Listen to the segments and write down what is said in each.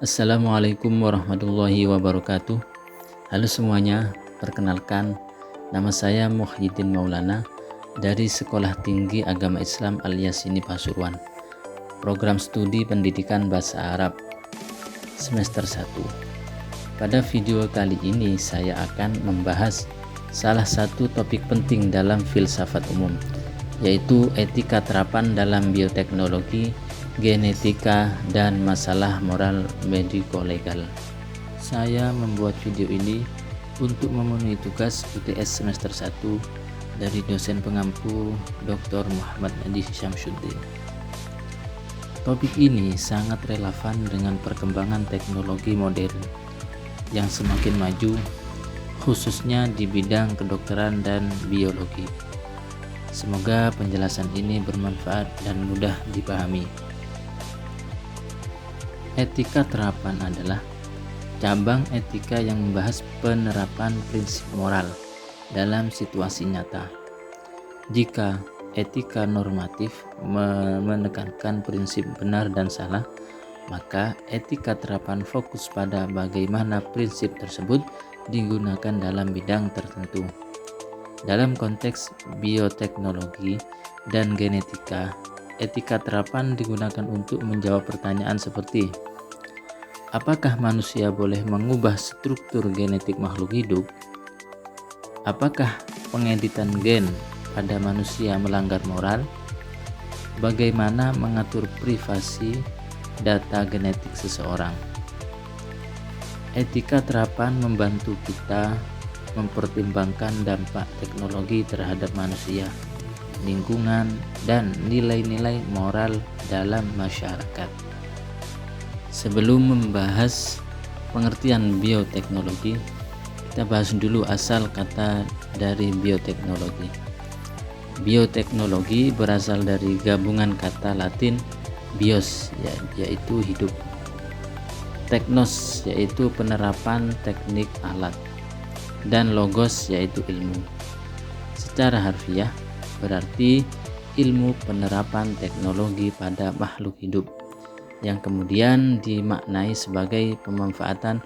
Assalamualaikum warahmatullahi wabarakatuh. Halo semuanya, perkenalkan nama saya Muhyiddin Maulana dari Sekolah Tinggi Agama Islam Al-Yasini Pasuruan, Program Studi Pendidikan Bahasa Arab semester 1. Pada video kali ini saya akan membahas salah satu topik penting dalam filsafat umum, yaitu etika terapan dalam bioteknologi, genetika, dan masalah moral mediko-legal. Saya membuat video ini untuk memenuhi tugas UTS semester 1 dari dosen pengampu Dr. Muhammad Nadi Syamsuddin. Topik ini sangat relevan dengan perkembangan teknologi modern yang semakin maju, khususnya di bidang kedokteran dan biologi. Semoga penjelasan ini bermanfaat dan mudah dipahami. Etika terapan adalah cabang etika yang membahas penerapan prinsip moral dalam situasi nyata. Jika etika normatif menekankan prinsip benar dan salah, maka etika terapan fokus pada bagaimana prinsip tersebut digunakan dalam bidang tertentu. Dalam konteks bioteknologi dan genetika, etika terapan digunakan untuk menjawab pertanyaan seperti: apakah manusia boleh mengubah struktur genetik makhluk hidup? Apakah pengeditan gen pada manusia melanggar moral? Bagaimana mengatur privasi data genetik seseorang? Etika terapan membantu kita mempertimbangkan dampak teknologi terhadap manusia, lingkungan, dan nilai-nilai moral dalam masyarakat. Sebelum membahas pengertian bioteknologi, kita bahas dulu asal kata dari bioteknologi. Bioteknologi berasal dari gabungan kata Latin bios, yaitu hidup, teknos, yaitu penerapan teknik alat, dan logos, yaitu ilmu. Secara harfiah berarti ilmu penerapan teknologi pada makhluk hidup, yang kemudian dimaknai sebagai pemanfaatan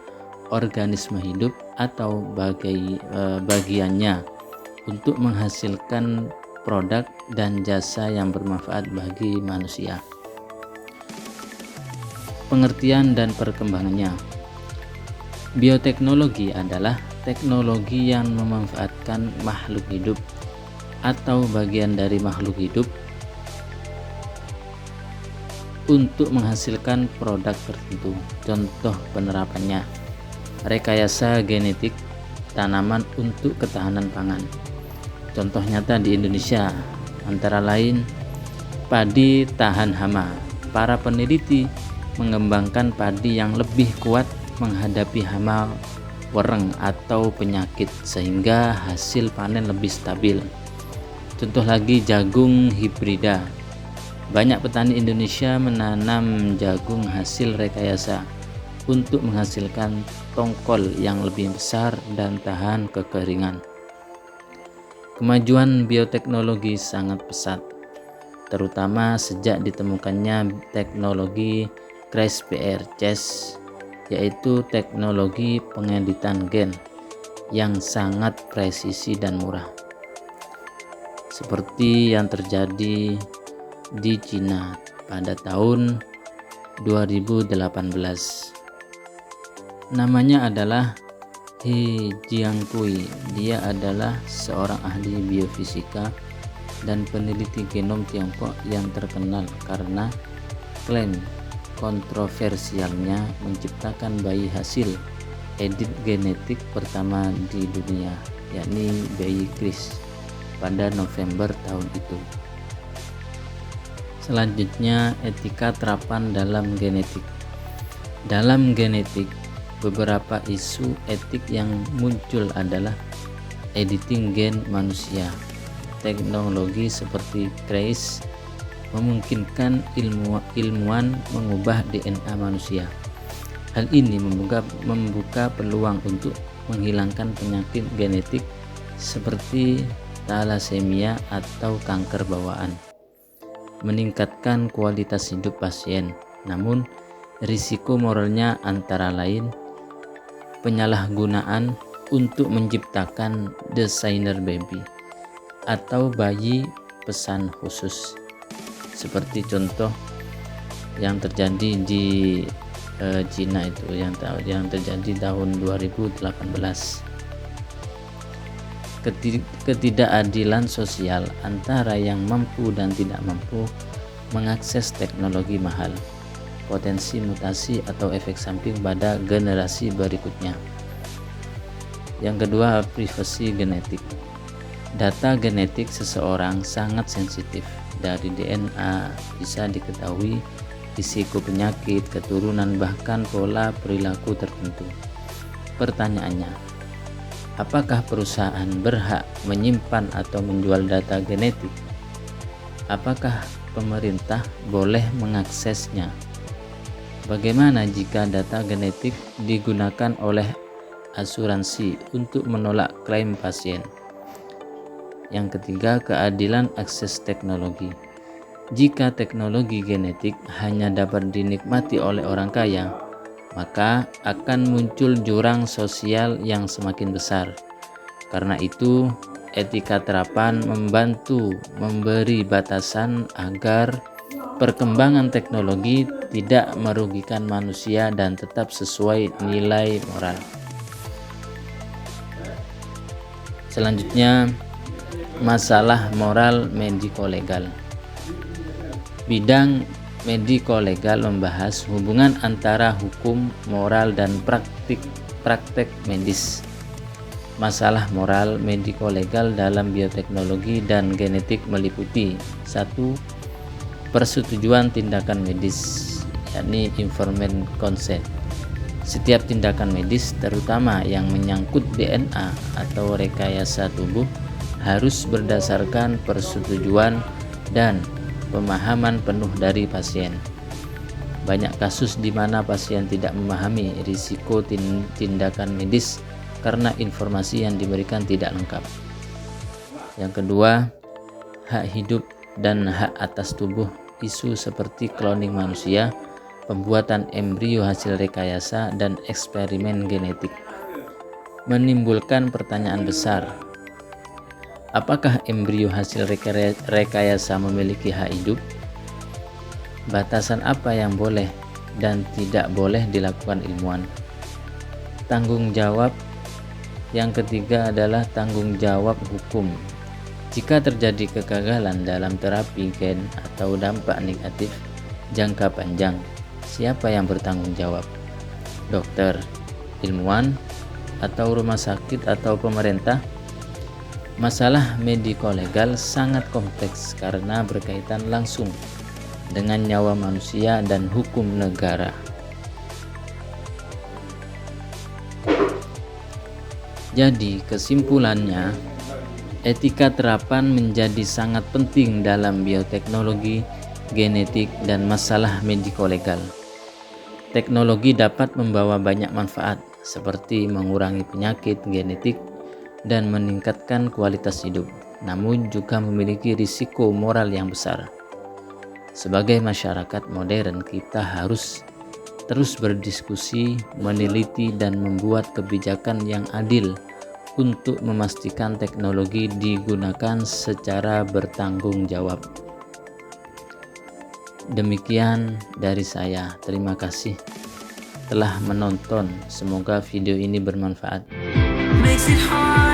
organisme hidup atau bagiannya untuk menghasilkan produk dan jasa yang bermanfaat bagi manusia. Pengertian dan perkembangannya. Bioteknologi adalah teknologi yang memanfaatkan makhluk hidup atau bagian dari makhluk hidup untuk menghasilkan produk tertentu. Contoh penerapannya: rekayasa genetik tanaman untuk ketahanan pangan. Contoh nyata di Indonesia antara lain padi tahan hama. Para peneliti mengembangkan padi yang lebih kuat menghadapi hama, wereng, atau penyakit sehingga hasil panen lebih stabil. Contoh lagi jagung hibrida. Banyak petani Indonesia menanam jagung hasil rekayasa untuk menghasilkan tongkol yang lebih besar dan tahan kekeringan. Kemajuan bioteknologi sangat pesat, terutama sejak ditemukannya teknologi CRISPR-Cas, yaitu teknologi pengeditan gen yang sangat presisi dan murah, seperti yang terjadi di Cina pada tahun 2018. Namanya adalah He Jiankui. Dia adalah seorang ahli biofisika dan peneliti genom Tiongkok yang terkenal karena klaim kontroversialnya menciptakan bayi hasil edit genetik pertama di dunia, yakni bayi Chris, pada November tahun itu. Selanjutnya, etika terapan dalam genetik. Dalam genetik, beberapa isu etik yang muncul adalah editing gen manusia. Teknologi seperti CRISPR memungkinkan ilmuwan mengubah DNA manusia. Hal ini membuka peluang untuk menghilangkan penyakit genetik seperti thalassemia atau kanker bawaan, meningkatkan kualitas hidup pasien. Namun, Risiko moralnya antara lain penyalahgunaan untuk menciptakan desainer baby atau bayi pesan khusus, seperti contoh yang terjadi di Cina itu yang terjadi tahun 2018. Ketidakadilan sosial antara yang mampu dan tidak mampu mengakses teknologi mahal, potensi mutasi atau efek samping pada generasi berikutnya. Yang kedua, privasi genetik. Data genetik seseorang sangat sensitif. Dari DNA bisa diketahui risiko penyakit, keturunan, bahkan pola perilaku tertentu. Pertanyaannya, apakah perusahaan berhak menyimpan atau menjual data genetik? Apakah pemerintah boleh mengaksesnya? Bagaimana jika data genetik digunakan oleh asuransi untuk menolak klaim pasien? Yang ketiga, keadilan akses teknologi. Jika teknologi genetik hanya dapat dinikmati oleh orang kaya, maka akan muncul jurang sosial yang semakin besar. Karena itu, etika terapan membantu memberi batasan agar perkembangan teknologi tidak merugikan manusia dan tetap sesuai nilai moral. Selanjutnya, masalah moral mediko-legal. Bidang mediko-legal membahas hubungan antara hukum, moral, dan praktek medis. Masalah moral mediko-legal dalam bioteknologi dan genetik meliputi 1. Persetujuan tindakan medis, yakni informed consent. Setiap tindakan medis, terutama yang menyangkut DNA atau rekayasa tubuh, harus berdasarkan persetujuan dan pemahaman penuh dari pasien. Banyak kasus di mana pasien tidak memahami risiko tindakan medis karena informasi yang diberikan tidak lengkap. Yang kedua, hak hidup dan hak atas tubuh. Isu seperti cloning manusia, pembuatan embrio hasil rekayasa, dan eksperimen genetik menimbulkan pertanyaan besar. Apakah embrio hasil rekayasa memiliki hak hidup? Batasan apa yang boleh dan tidak boleh dilakukan ilmuwan? Tanggung jawab. Yang ketiga adalah tanggung jawab hukum. Jika terjadi kegagalan dalam terapi gen atau dampak negatif jangka panjang, siapa yang bertanggung jawab? Dokter, ilmuwan, atau rumah sakit atau pemerintah? Masalah mediko-legal sangat kompleks karena berkaitan langsung dengan nyawa manusia dan hukum negara. Jadi kesimpulannya, etika terapan menjadi sangat penting dalam bioteknologi, genetik, dan masalah mediko-legal. Teknologi dapat membawa banyak manfaat seperti mengurangi penyakit genetik dan meningkatkan kualitas hidup, namun juga memiliki risiko moral yang besar. Sebagai masyarakat modern, kita harus terus berdiskusi, meneliti, dan membuat kebijakan yang adil untuk memastikan teknologi digunakan secara bertanggung jawab. Demikian dari saya. Terima kasih telah menonton. Semoga video ini bermanfaat. Makes it hard.